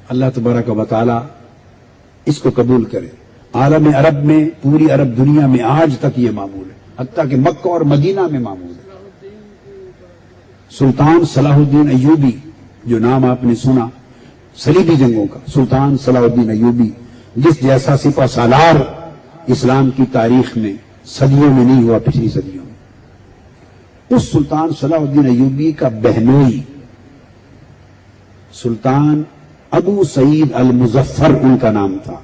اللہ تبارک و تعالی اس کو قبول کرے۔ عالم عرب میں، پوری عرب دنیا میں آج تک یہ معمول ہے، حتیٰ کہ مکہ اور مدینہ میں معمول ہے۔ سلطان صلاح الدین ایوبی، جو نام آپ نے سنا صلیبی جنگوں کا، سلطان صلاح الدین ایوبی، جس جیسا سپہ سالار اسلام کی تاریخ میں صدیوں میں نہیں ہوا، پچھلی صدیوں میں، اس سلطان صلاح الدین ایوبی کا بہنوئی سلطان ابو سعید المظفر ان کا نام تھا۔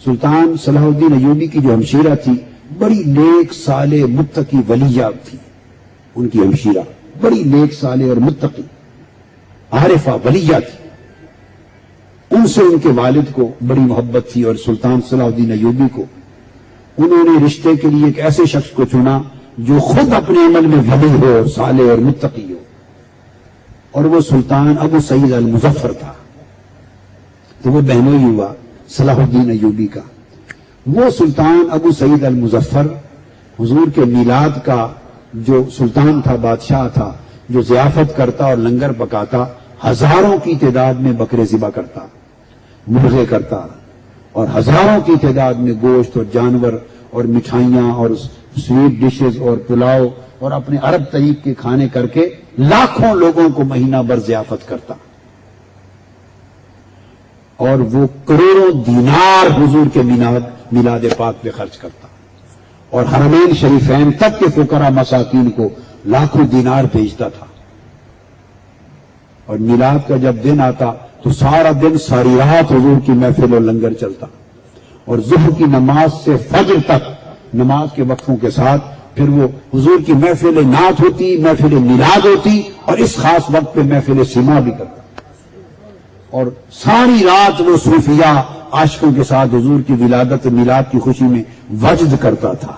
سلطان صلاح الدین ایوبی کی جو ہمشیرہ تھی، بڑی نیک صالح متقی ولیہ تھی، ان کی ہمشیرہ بڑی نیک صالح اور متقی عارفہ ولیہ تھی۔ ان سے ان کے والد کو بڑی محبت تھی، اور سلطان صلاح الدین ایوبی کو انہوں نے رشتے کے لیے ایک ایسے شخص کو چنا جو خود اپنے عمل میں ولی ہو، صالح اور متقی ہو، اور وہ سلطان ابو سعید المظفر تھا۔ تو وہ بہنوئی ہوا صلاح الدین ایوبی کا۔ وہ سلطان ابو سعید المظفر حضور کے میلاد کا جو سلطان تھا، بادشاہ تھا، جو ضیافت کرتا اور لنگر پکاتا، ہزاروں کی تعداد میں بکرے ذبح کرتا، مرغے کرتا، اور ہزاروں کی تعداد میں گوشت اور جانور اور مٹھائیاں اور سویٹ ڈشز اور پلاؤ اور اپنے عرب طریق کے کھانے کر کے لاکھوں لوگوں کو مہینہ بھر ضیافت کرتا، اور وہ کروڑوں دینار حضور کے میلاد پاک پہ خرچ کرتا، اور حرمین شریفین تک کے فقراء مساکین کو لاکھوں دینار بھیجتا تھا۔ اور میلاد کا جب دن آتا تو سارا دن ساری رات حضور کی محفل اور لنگر چلتا، اور ظہر کی نماز سے فجر تک نماز کے وقفوں کے ساتھ پھر وہ حضور کی محفل نعت ہوتی، محفل میلاد ہوتی، اور اس خاص وقت پہ محفل سما بھی کرتا، اور ساری رات وہ صوفیہ عاشقوں کے ساتھ حضور کی ولادت میلاد کی خوشی میں وجد کرتا تھا۔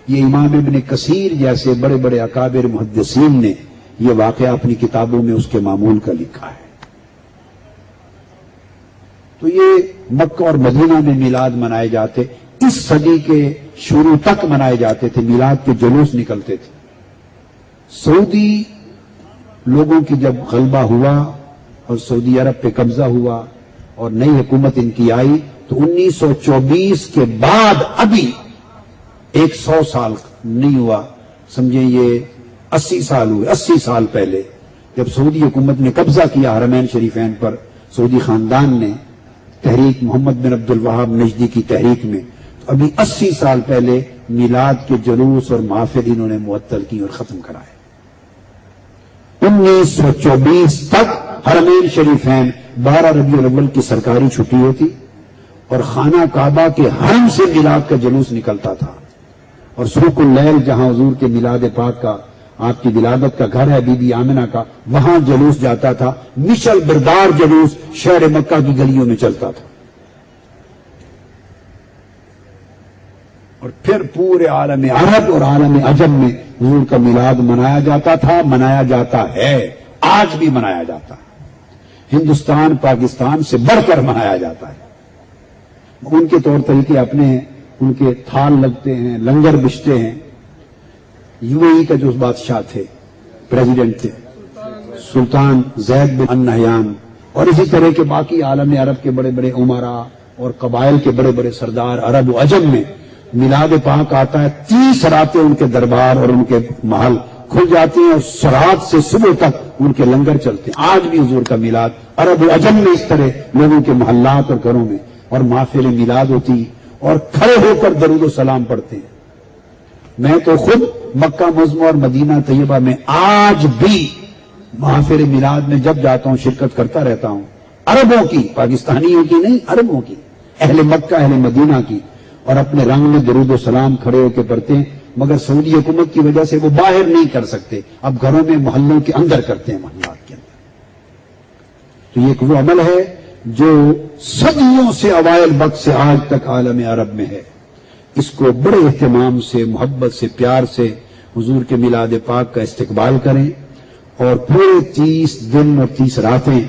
یہ امام ابن کثیر جیسے بڑے بڑے اکابر محدثین نے یہ واقعہ اپنی کتابوں میں اس کے معمول کا لکھا ہے۔ تو یہ مکہ اور مدینہ میں میلاد منائے جاتے، اس صدی کے شروع تک منائے جاتے تھے، میلاد کے جلوس نکلتے تھے۔ سعودی لوگوں کی جب غلبہ ہوا اور سعودی عرب پہ قبضہ ہوا اور نئی حکومت ان کی آئی، تو 1924 کے بعد ابھی 100 سال نہیں ہوا، سمجھیں یہ 80 سال ہوئے۔ 80 سال پہلے جب سعودی حکومت نے قبضہ کیا حرمین شریفین پر، سعودی خاندان نے تحریک محمد بن عبد الوہاب نجدی کی تحریک میں، تو ابھی 80 سال پہلے میلاد کے جلوس اور محافل انہوں نے معطل کی اور ختم کرائے۔ 1924 تک حرمین شریفین 12 ربیع الاول کی سرکاری چھٹی ہوتی، اور خانہ کعبہ کے حرم سے میلاد کا جلوس نکلتا تھا، اور سوق اللیل جہاں حضور کے میلاد پاک کا، آپ کی ولادت کا گھر ہے بی بی آمنہ کا، وہاں جلوس جاتا تھا، مشل بردار جلوس شہر مکہ کی گلیوں میں چلتا تھا، اور پھر پورے عالم عرب اور عالم عجم میں حضور کا میلاد منایا جاتا تھا، منایا جاتا ہے، آج بھی منایا جاتا ہے، ہندوستان پاکستان سے بڑھ کر منایا جاتا ہے۔ ان کے طور طریقے اپنے ہیں، ان کے تھال لگتے ہیں، لنگر بچتے ہیں۔ یو اے ای کا جو بادشاہ تھے، پریزیڈنٹ تھے، سلطان زید بن النہیان، اور اسی طرح کے باقی عالم عرب کے بڑے بڑے عمراء اور قبائل کے بڑے بڑے سردار عرب و عجم میں میلاد پاک آتا ہے، 30 راتیں ان کے دربار اور ان کے محل کھل جاتی ہیں، اور رات سے صبح تک ان کے لنگر چلتے ہیں۔ آج بھی حضور کا میلاد عرب و عجم میں اس طرح لوگوں کے محلات اور گھروں میں اور محافل میلاد ہوتی، اور کھڑے ہو کر درود و سلام پڑھتے ہیں۔ میں تو خود مکہ معظمہ اور مدینہ طیبہ میں آج بھی محافل میلاد میں جب جاتا ہوں شرکت کرتا رہتا ہوں، عربوں کی، پاکستانیوں کی نہیں، عربوں کی، اہل مکہ اہل مدینہ کی، اور اپنے رنگ میں درود و سلام کھڑے ہو کے پڑھتے ہیں، مگر سعودی حکومت کی وجہ سے وہ باہر نہیں کر سکتے، اب گھروں میں محلوں کے اندر کرتے ہیں، محلات کے اندر۔ تو یہ ایک وہ عمل ہے جو صدیوں سے اوائل وقت سے آج تک عالم عرب میں ہے۔ اس کو بڑے اہتمام سے، محبت سے، پیار سے حضور کے میلاد پاک کا استقبال کریں، اور پورے 30 دن اور 30 راتیں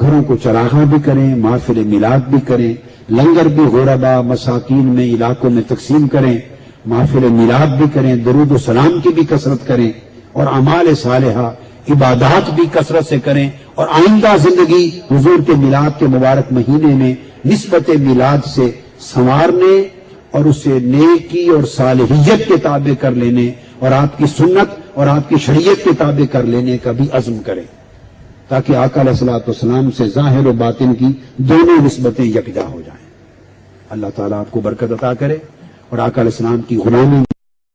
گھروں کو چراغاں بھی کریں، محافل میلاد بھی کریں، لنگر بھی غربا مساکین میں علاقوں میں تقسیم کریں، محافل میلاد بھی کریں، درود و سلام کی بھی کثرت کریں، اور اعمال صالحہ عبادات بھی کثرت سے کریں، اور آئندہ زندگی حضور کے میلاد کے مبارک مہینے میں نسبت میلاد سے سنوارنے اور اسے نیکی اور صالحیت کے تابع کر لینے اور آپ کی سنت اور آپ کی شریعت کے تابع کر لینے کا بھی عزم کریں، تاکہ آقا علیہ الصلوۃ والسلام سے ظاہر و باطن کی دونوں نسبتیں یکجا ہو جائیں۔ اللہ تعالیٰ آپ کو برکت عطا کرے اور آقا علیہ السلام کی غلامی